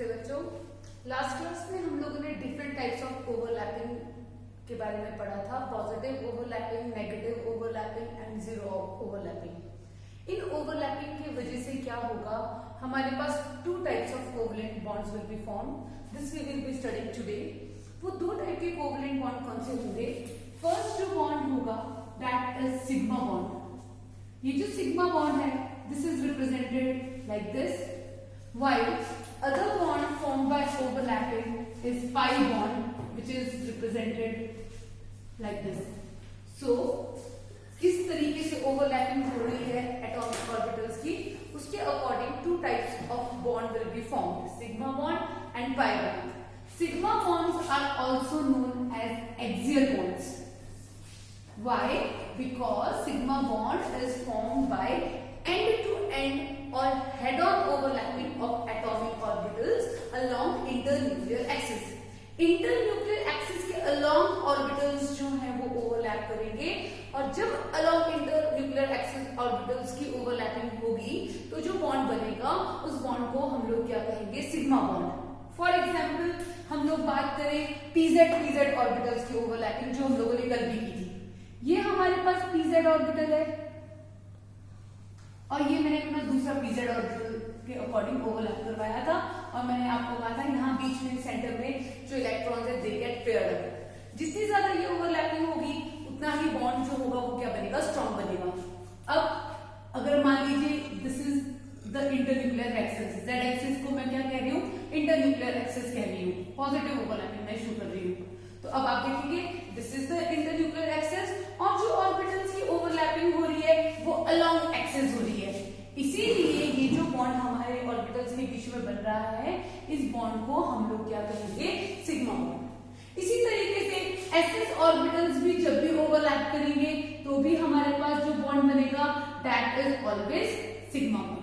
नमस्ते बच्चों। Last class में हम लोगों ने डिफरेंट टाइप्स ऑफ ओवरलैपिंग के बारे में पढ़ा था। Positive overlapping, negative overlapping and zero overlapping. इन ओवरलैपिंग की वजह से क्या होगा, हमारे पास two types of covalent bonds will be form. This we will be studying today. वो दो टाइप के कोवलेंट बॉन्ड कौन से होंगे? फर्स्ट जो बॉन्ड होगा दैट इज सिग्मा बॉन्ड। ये जो सिग्मा बॉन्ड है, this is represented like this, while other bond formed by overlapping is pi bond, which is represented like this. So किस तरीके से ओवरलैपिंग हो रही है एटॉमिक ऑर्बिटल्स की, उसके according to types of bond will be formed, sigma bond and pi bond. Sigma bonds are also known as axial bonds. Why? Because sigma bond is formed by end-to-end or head-on overlapping of atomic orbitals along internuclear axis. Internuclear axis के along orbitals जो हैं वो overlap करेंगे, और जब along internuclear axis orbitals की overlapping होगी तो जो बॉन्ड बनेगा उस बॉन्ड को हम लोग क्या कहेंगे? Sigma bond. फॉर एग्जाम्पल हम लोग बात करें पीजेड ऑर्बिटल्स की ओवरलैपिंग, जो हम लोगों ने कल भी की थी. ये हमारे पास पीजेड ऑर्बिटल है और ये मैंने अपना दूसरा पीजेड ऑर्बिटल के अकॉर्डिंग ओवरलैप करवाया था, और मैंने आपको कहा था यहाँ बीच में सेंटर में जो इलेक्ट्रॉन्स है दे गेट पेयर्ड अप. जितनी ज्यादा ये ओवरलैपिंग होगी उतना ही बॉन्ड जो होगा वो क्या बनेगा? स्ट्रॉन्ग बनेगा. अब अगर मान लीजिए this is the internuclear axis, Z axis को मैं क्या कह रही हूँ? इंटरन्यूक्लियर एक्सिस कह रही हूँ. पॉजिटिव ओवरलैपिंग मैं शुरू कर रही हूँ. तो अब आप देखेंगे this is the internuclear axis, और जो ऑर्बिटल्स की ओवरलैपिंग हो रही है वो अलोंग एक्सिस हो रही है. इसीलिए ये जो बॉन्ड हमारे ऑर्बिटल्स के बीच में बन रहा है, इस बॉन्ड को हम लोग क्या कहेंगे? Sigma bond. इसी तरीके से एसएस ऑर्बिटल्स भी जब भी ओवरलैप करेंगे तो भी हमारे पास जो बॉन्ड बनेगा that is always sigma bond.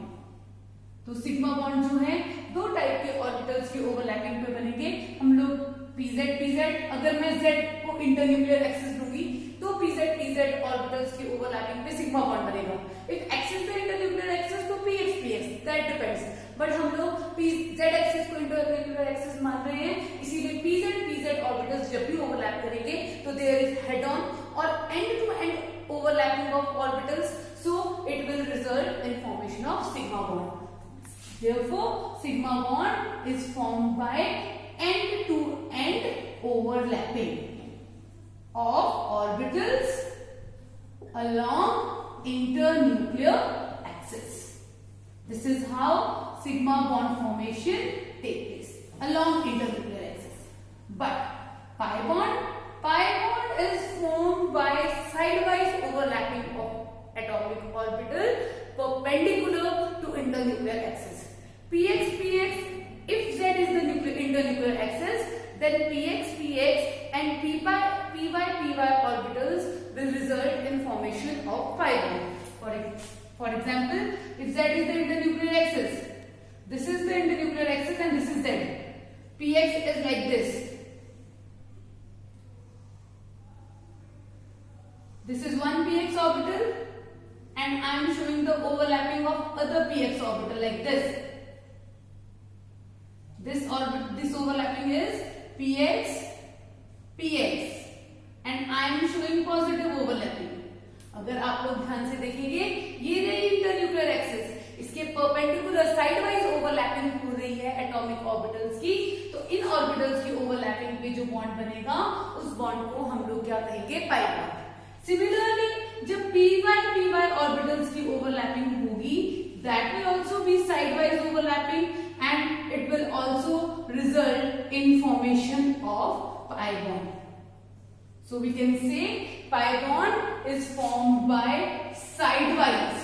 तो सिग्मा बॉन्ड जो है दो टाइप के ऑर्बिटल्स के ओवरलैपिंग पे बनेंगे. हम लोग पीजेड, अगर मैं जेड को इंटरन्यूक्लियर एक्सिस दूंगी तो पीजेड ऑर्बिटल्स के ओवरलैपिंग पे सिग्मा बॉन्ड बनेगा. इफ एक्सिस पे इंटरन्यूक्लियर एक्सिस तो पीएक्स, दैट डिपेंड्स. बट हम लोग जेड एक्सिस को इंटरन्यूक्लियर एक्सिस मान रहे हैं, इसीलिए पीजेड ऑर्बिटल्स जब भी ओवरलैप करेंगे तो देयर इज हेड ऑन और end to end overlapping of orbitals, so it will result in formation of sigma bond. Therefore, sigma bond is formed by end-to-end overlapping of orbitals along internuclear axis. This is how sigma bond formation takes place along internuclear axis. But pi bond is formed by sidewise overlapping of atomic orbital perpendicular to internuclear axis. Px, if Z is the internuclear axis, then Px and Py orbitals will result in formation of pi bond. For example, if Z is the internuclear axis, this is the internuclear axis and this is Z. Px is like this. This is one Px orbital, and I am showing the overlapping of other Px orbital like this. This overlapping is Px, and I am showing positive overlapping. अगर आप लोग ध्यान से देखेंगे, ये रही internuclear axis, इसके perpendicular sideways overlapping हो रही है एटॉमिक ऑर्बिटल्स की. तो इन ऑर्बिटल्स की ओवरलैपिंग पे जो बॉन्ड बनेगा उस बॉन्ड को हम लोग क्या कहेंगे? Pi bond. सिमिलरली जब py ऑर्बिटल्स की ओवरलैपिंग होगी, that will also be sidewise overlapping and it will also result in formation of pi bond. So we can say pi bond is formed by sidewise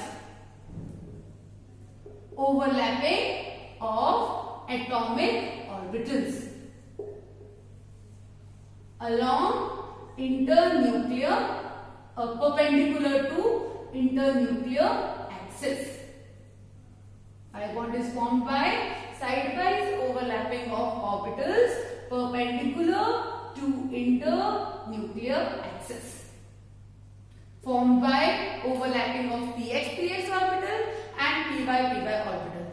overlapping of atomic orbitals along internuclear perpendicular to internuclear axis. Pi bond is formed by sidewise overlapping of orbitals perpendicular to internuclear axis, formed by overlapping of px orbital and py orbital.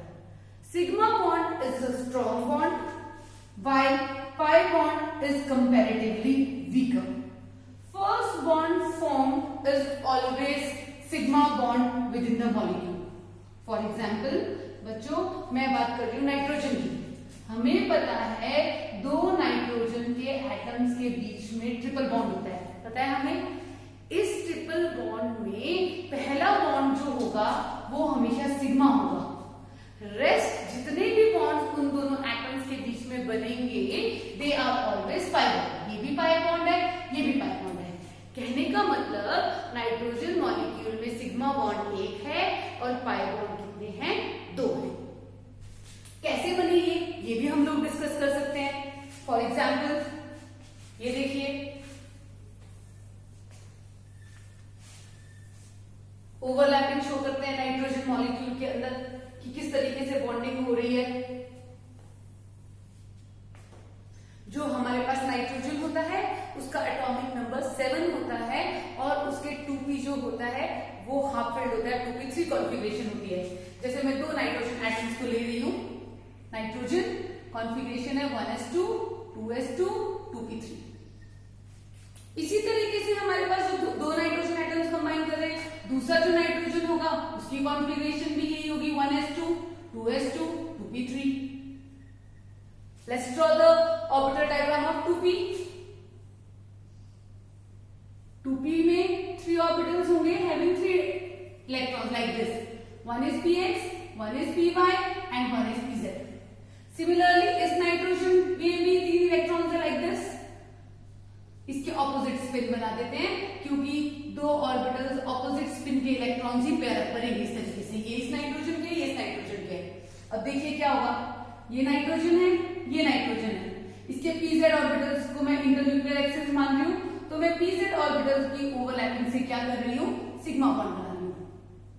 Sigma bond is a strong bond example बच्चों मैं बात कर रही हूँ nitrogen की। हमें पता है दो नाइट्रोजन के एटम्स के बीच में ट्रिपल बॉन्ड होता है, पता है हमें। इस ट्रिपल बॉन्ड में पहला बॉन्ड जो होगा वो हमेशा सिग्मा होगा। रेस्ट जितने भी बॉन्ड उन दोनों एटम्स के बीच में बनेंगे they are always pi bond. ये भी पाई बॉन्ड है, ये भी पाई बॉन्ड है। कहने का मतलब नाइट्रोजन मॉलिक्यूल में सिग्मा बॉन्ड 1 है और पाई बॉन्ड कितने हैं? 2 है। कैसे बने ये भी हम लोग डिस्कस कर सकते हैं। फॉर एग्जाम्पल ये देखिए, ओवरलैपिंग शो करते हैं नाइट्रोजन मॉलिक्यूल के अंदर कि किस तरीके से बॉन्डिंग हो रही है। जो हमारे पास नाइट्रोजन होता है उसका एटॉमिक नंबर 7 होता है और उसके 2p जो होता है वो हाफ फिल्ड होता है, 2p3 कॉन्फ़िगरेशन होती है। जैसे मैं दो नाइट्रोजन एटम्स को ले रही हूं, नाइट्रोजन कॉन्फ़िगरेशन है 1s2 2s2 2p3। इसी तरीके से हमारे पास जो दो नाइट्रोजन एटम्स कंबाइन कर रहे हैं, दूसरा जो नाइट्रोजन होगा उसकी कॉन्फ़िगरेशन भी यही होगी 1s2 2s2 2p3। Let's draw the orbital diagram of 2p. 2p में 3 orbitals होंगे having 3 electrons like this. One is px, one is py and one is pz. Similarly, इस नाइट्रोजन में भी 3 electrons है like this. इसके opposite spin बना देते हैं क्योंकि दो ऑर्बिटल्स ऑपोजिट स्पिन के इलेक्ट्रॉन्स ही पेयर अप करेंगे इस तरीके से। ये इस नाइट्रोजन के, ये इस नाइट्रोजन के। अब देखिए क्या होगा, ये नाइट्रोजन है, ये नाइट्रोजन है। इसके pz ऑर्बिटल्स को मैं इंटरन्यूक्लियर एक्सिस मान रही हूं, तो मैं pz ऑर्बिटल्स की ओवरलैपिंग से क्या कर रही हूं? सिग्मा बॉन्ड बना रही हूं।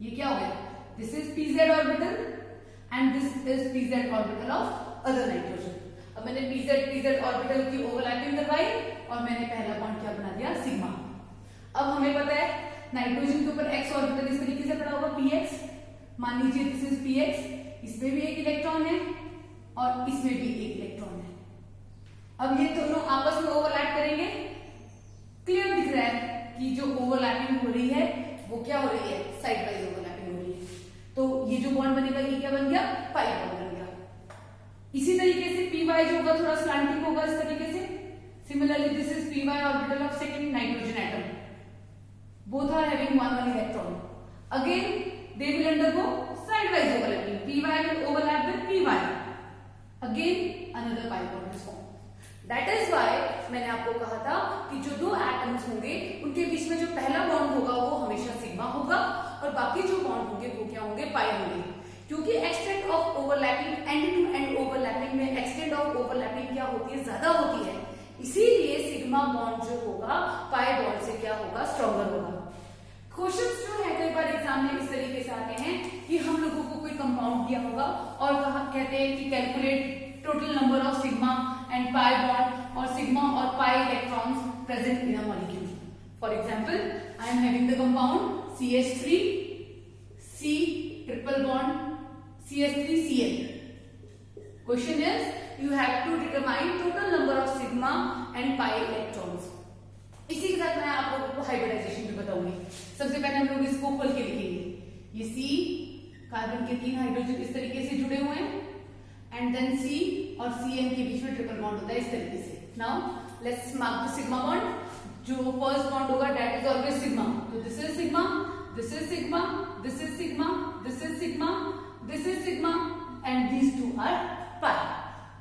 ये क्या हो गया? This is pz orbital and this is pz orbital of other nitrogen. अब मैंने pz ऑर्बिटल की ओवरलैपिंग करवाई और मैंने पहला बॉन्ड क्या बना दिया? सिग्मा। अब हमें पता है नाइट्रोजन के ऊपर x ऑर्बिटल इस तरीके से पड़ा होगा px। मान लीजिए दिस इज px, इसमें भी एक इलेक्ट्रॉन है और इसमें भी एक इलेक्ट्रॉन है। अब ये दोनों आपस में ओवरलैप करेंगे। क्लियर दिख रहा है कि जो ओवरलैपिंग हो रही है वो क्या हो रही है? साइड वाइज ओवरलैपिंग हो रही है। तो ये जो बॉन्ड बनेगा ये क्या बन गया? पाई बॉन्ड बन गया। इसी तरीके से py जो होगा थोड़ा स्लैंटिंग होगा इस तरीके से। Similarly this is py orbital of second nitrogen atom, both are having one electron. Again they will undergo sidewise overlapping. py will overlap with py. Again another pi bond is formed. That is why मैंने आपको कहा था कि जो दो atoms होंगे उनके बीच में जो पहला बॉन्ड होगा वो हमेशा सिग्मा होगा और बाकी जो बॉन्ड होंगे वो क्या होंगे? पाई होंगे। क्योंकि extent of overlapping, end to end overlapping में एक्सटेंट ऑफ ओवरलैपिंग क्या होती है? ज्यादा होती है। इसीलिए सिग्मा बॉन्ड जो होगा पाई बॉन्ड से क्या होगा? स्ट्रॉन्गर होगा। क्वेश्चंस जो है कई बार एग्जाम में इस तरीके से आते हैं कि हम लोगों को कोई कंपाउंड दिया होगा और कहते हैं कि calculate total number of sigma and pi bond और सिग्मा और pi electrons present in a molecule. For example I am having the compound CH3 C triple bond CH3Cl. Question is you have to determine total number of sigma and pi electrons. इसी के साथ मैं आप लोगों को hybridisation भी बताऊंगी। सबसे पहले हम लोग इसको खोल के लिखेंगे। ये C कार्बन के 3 हाइड्रोजन इस तरीके से जुड़े हुए हैं एंड देन C और Cn के बीच में ट्रिपल बॉन्ड होता है इस तरीके से। Now let's mark the sigma bond. जो फर्स्ट बॉन्ड होगा दैट इज ऑलवेज सिग्मा। तो this is sigma, this is sigma, this is sigma, this is sigma, this is sigma and these two are pi.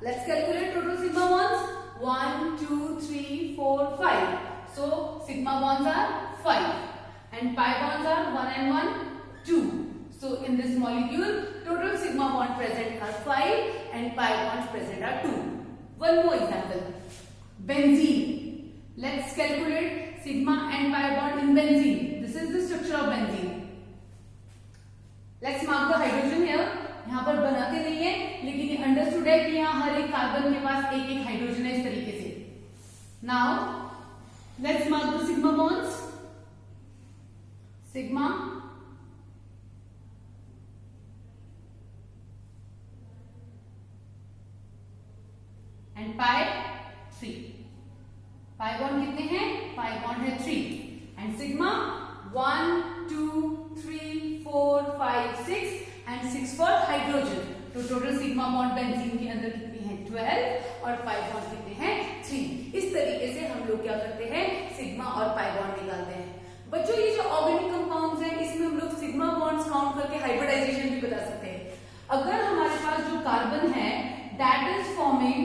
Let's calculate total sigma bonds. 1 2 3 4 5. So sigma bonds are 5 and pi bonds are 1 and 1 2. So in this molecule total sigma bond present are 5 and pi bonds present are 2. One more example, benzene. Let's calculate sigma and pi bond in benzene. This is the structure of benzene. Let's mark the hydrogen here. यहाँ पर बनाते नहीं है लेकिन ये understood है कि यहाँ हर एक कार्बन के पास एक एक हाइड्रोजन है इस तरीके से। Now let's mark the sigma bonds. Sigma and pi 3। Pi bond कितने हैं? पाई बॉन्ड है 3 and sigma 1 2 3 4 5 6 and 6 for hydrogen. तो टोटल सिग्मा बॉन्ड बेंजीन के अंदर कितने हैं 12 और पाई बॉन्ड कितने हैं 3। इस तरीके से हम लोग क्या करते हैं सिग्मा और पाई बॉन्ड निकालते हैं। बच्चों ये जो ऑर्गेनिक कंपाउंड्स हैं इसमें हम लोग सिग्मा बॉन्ड्स काउंट करके हाइब्रिडाइजेशन भी बता सकते हैं। अगर हमारे पास जो कार्बन है that is forming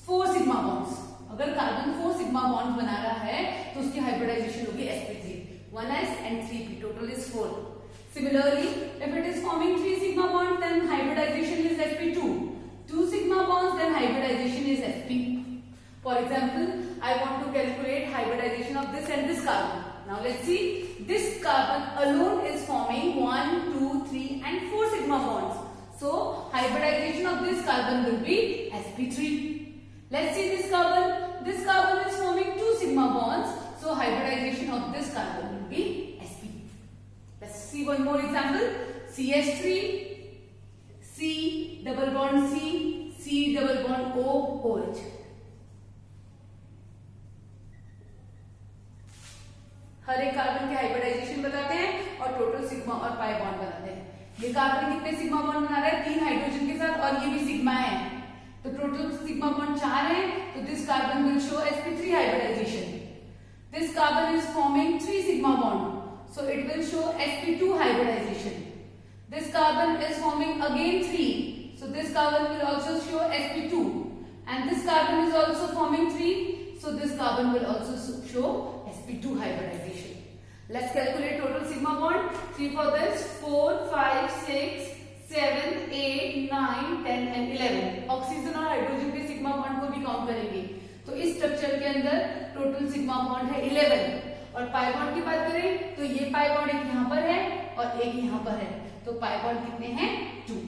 4 sigma bonds, अगर कार्बन 4 सिग्मा बॉन्ड्स बना रहा है तो उसकी हाइब्रिडाइजेशन होगी sp3, 1s and 3p, total is 4. Similarly, if it is forming 3 sigma bonds, then hybridization is sp2. 2 sigma bonds, then hybridization is sp. For example, I want to calculate hybridization of this and this carbon. Now let's see. This carbon alone is forming 1, 2, 3 and 4 sigma bonds. So hybridization of this carbon will be sp3. Let's see this carbon. This carbon is forming 2 sigma bonds. So hybridization of this carbon will be sp. Let's see one more example. CH3, C double bond C, C double bond O, OH. हर एक carbon के hybridisation बताते हैं और total sigma और pi bond बनाते हैं। ये carbon कितने सिग्मा बॉन्ड बना रहा है 3 हाइड्रोजन के साथ और ये भी सिग्मा है तो टोटल सिग्मा बॉन्ड 4 है तो this carbon will show sp3 hybridization. This carbon is forming 3 sigma bond, so it will show sp2 hybridization. This carbon is forming again 3, so this carbon will also show sp2, and this carbon is also forming 3, so this carbon will also show sp2 hybridization. Let's calculate total sigma bond. 3 for this, 4, 5, 6, 7, 8, 9, 10 and 11. Oxygen और hydrogen के sigma bond को भी count करेंगे तो इस structure के अंदर total sigma bond है 11 और पाई बॉन्ड की बात करें तो ये पाई बॉन्ड एक यहाँ पर है और एक यहाँ पर है तो पाई बॉन्ड कितने हैं 2.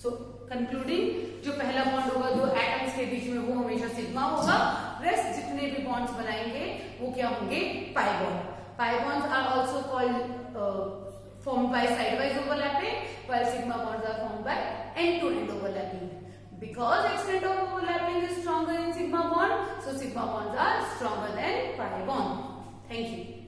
सो कंक्लूडिंग जो पहला बॉन्ड होगा दो एटम्स के बीच में वो हमेशा सिग्मा होगा, रेस्ट जितने भी बॉन्ड्स बनाएंगे वो क्या होंगे pi bond. Pi bonds are also called formed by sidewise overlapping while sigma bonds are formed by end-to-end overlapping. Because extent of overlapping is stronger in sigma bond, so sigma bonds are stronger than pi bond. Thank you.